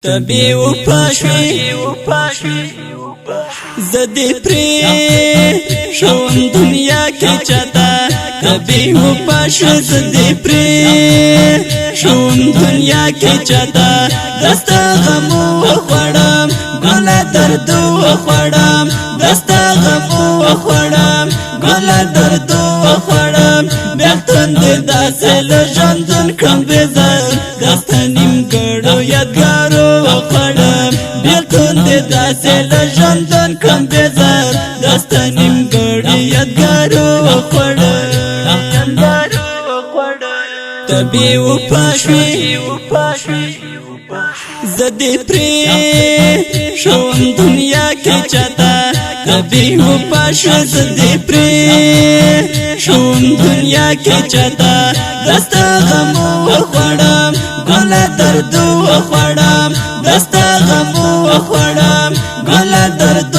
تبي وفاشي زدي پری شون دنیا کی چتا تبي وفاشي زدي پری شون دنیا کی چتا دستا غمو خوړم ګل درد خوړم دستا غمو خوړم ګل درد خوړم بیرتون دې داسې لژوندون کم بزر دستا نیم ګړو یادګارو خوړم بیرتون دې داسې لژوندون کم بزر دستا نیم ګړو یادګارو خوړم تبي وفاشي زدي پری شون دنیا کی چتا تبي وفاشي زدي پری شون دنیا کی چتا دستا غمو خوړم ګل درد خوړم دستا غمو خوړم ګل درد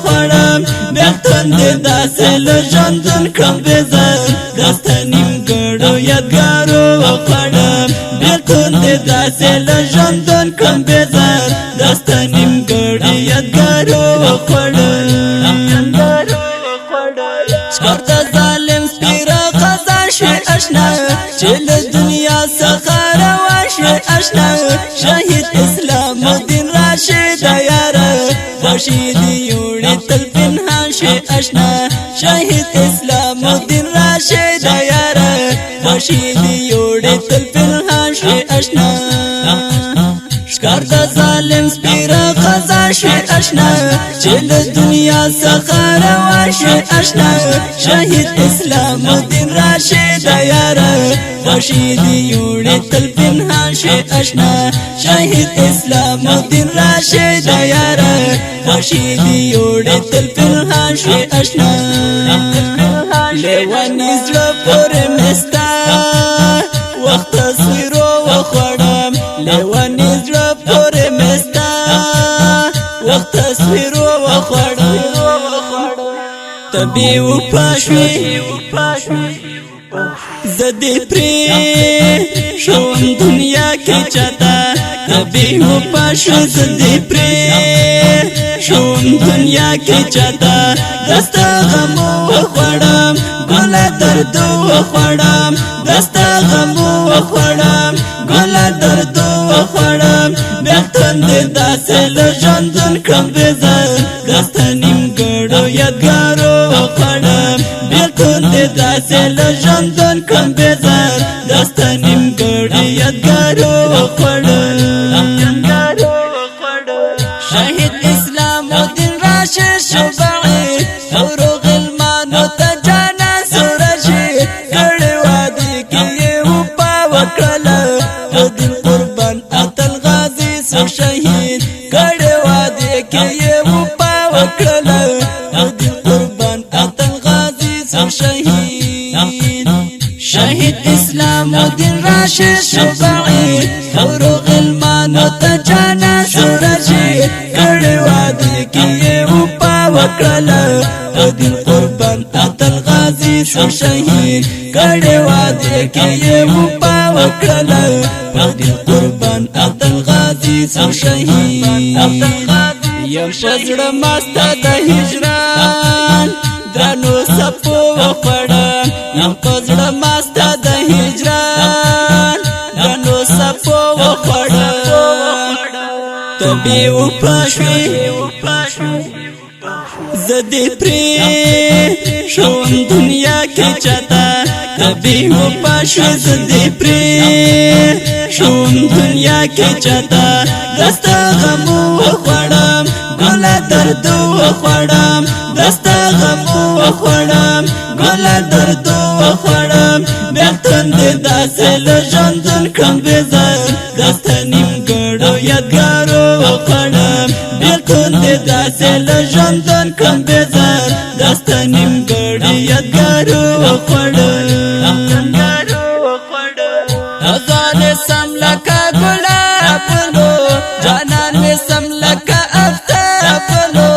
خوړم بیرتون دې داسې لژوندون کم بزر دستا نیم ګړو یادګارو خوړم بیرتون دې داسې لژوندون کم بزر دستا نیم ګړو یادګارو خوړم شکرته ظالم سپیره قضا شوی اشنا چې له دنیا څخه روا شوی اشنا شهید اسلام الدین راشد یاره خوشي دې یوړې تل پنهان شوی اشنا شهید اسلام الدین راشد یاره خوشي دې یوړې تل پنهان شوی اشنا شکار د ظالم سپیره قضا شوی اشنا چې له دنیا څخه روا شوی اشنا شهید اسلام الدین راشد یاره خوشي دې یوړې تل پنهان شوی اشنا شهید اسلام الدین راشد یاره خوشي دې یوړې تل پنهان شوی اشنا لیوانی زړه پورې مستا وخت تصویرو وخوړم لیوانی زړه پورې مستا وخت تصویرو وخوړم تبي وفاشي زدي پری شون دنیا کی چتا تبي وفاشي زدي پری شون دنیا کی چتا دستا غمو خوړم ګل درد خوړم دستا غمو خوړم ګل درد خوړم بیرتون دې داسې لژوندون کم بزر دستا نیم ګړو یادګارو خوړم بیرتون دې داسې لژوندون کم بزر دستا نیم ګړو یادګارو خوړم شهید اسلام الدین راشد شفاعي فروغ المانو تجانا سرشید کڑی وادی کی وپا وکلا دین قربان اتل غازی سو شهید کڑی وادی کی وپا وکلا دین قربان اتل غازی سو شهید شهید اسلام الدین راشد شفاعي فروغ المانو تجانا سرشید کڑی وادی کی وپا وکلا دین قربان اتل غازی سو شهید کڑی وادی کی وپا وکلا دین قربان اتل غازی سو شهید یم پزړه ماستا د هجران درنو سپو وخړم یم پزړه ماستا د هجران درنو سپو وخړم تبي وفاشي زدي پری شون دنیا کی چتا تبي وفاشي زدي پری شون دنیا کی چتا دستا غمو خوړم ګل درد خوړم دستا غمو خوړم ګل درد خوړم بیرتون دې داسې لژوندون کم بزر دستا نیم ګړو یادګارو خوړم بیرتون دې داسې لژوندون کم بزر دستا نیم ګړو یادګارو خوړم ځان سم لکه ګلابونو جانان مې سم لکه افتابونو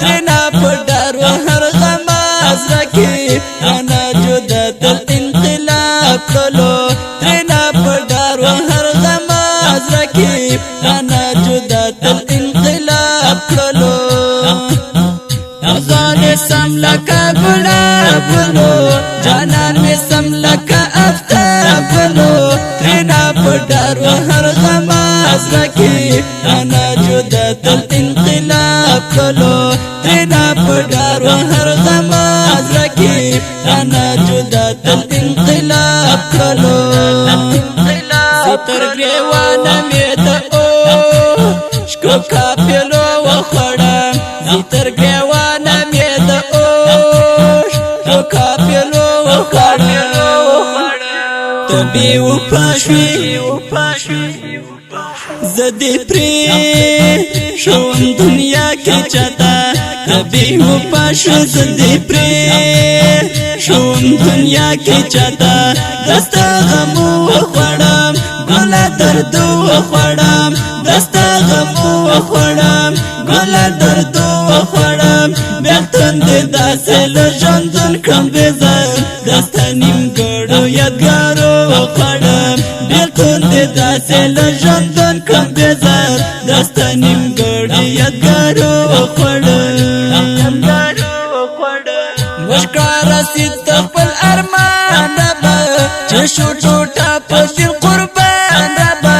ترېنه په ډارو هر غماز رکې انا جدا تل انقلاب کړلو ترېنه په ډارو هر غماز رکې انا جدا جدات الانقلاب کړلو ځان سم لکه ګلابونو جانان مې سم لکه افتابونو ترېنه په ډار و هر غماز رکې رانا جدات الانقلاب کړلو ترېنه په ډار و هر غماز رکې رانا جدات الانقلاب کړلو ستر ګریوانه مې د اوښکو کاپلو وخوړم ستر ګریوانه مې د اوښکو کاپلو وخوړم ته بې وفا شوې زه دې پرېښوم دنیا کې چاته ته بې وفا شوې زه دې پرېښوم دنیا کې چاته دستا غمو وخوړم ګله دردو وخوړم دستا غمو وخوړم ګله دردو وخوړم بېلتون دې داسې له ژوندون کړم بېزار دستا نیمګړو یادګارو وخوړم بېلتون دې داسې له ژوندون کړم بېزار دستا نیمګړو یادګارو وخوړم موږ کړه رسید د خپل ارمان ربه چې شو ټوټه په دل قربان ربه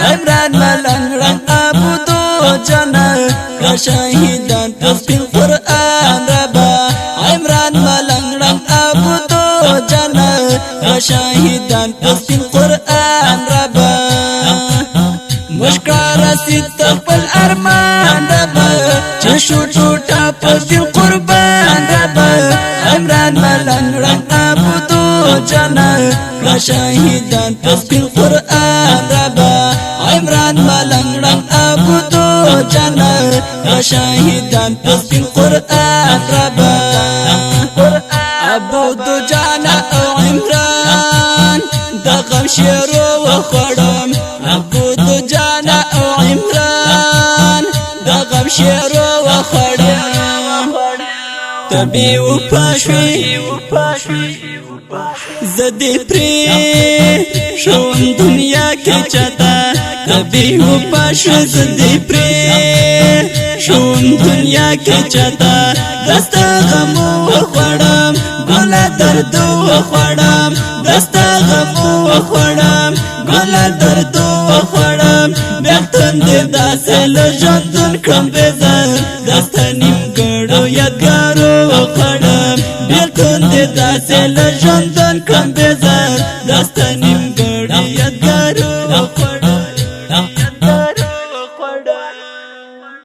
عمران ملنګ رنګ ابودو جنه کړه شهیدان په سپین قرآن ربه عمران ملنګ رنګ ابودو جنه کړه شهیدان په سپین قرآن ربه موږ کړه رسید د خپل ارمان ربه چې شو ټوټه په دل قربان ربه عمران ملنګ رنګ ابودو جنه کړه شهیدان په سپین قرآن ربه عمران ملنګ رنګ ابودو جنه کړه شهیدان په سپین قرآن ربه ابودو جنه او عمران د غم شیرو وخوړم ابودو جنه او عمران د غم شیرو وخوړم ته بې وفا شوې زه دې پرېښوم دنیا کې چاته ته بې وفا شوې زه دې پرېښوم دنیا کې چاته دستا غمو وخوړم ګله دردو وخوړم دستا غمو وخوړم ګله دردو وخوړم بېلتون دې داسې له ژوندون کړم بېزار دستا نیمګړو یادګارو وخوړم بېلتون دې داسې له ژوندون کړم بېزار دستا نیمګړو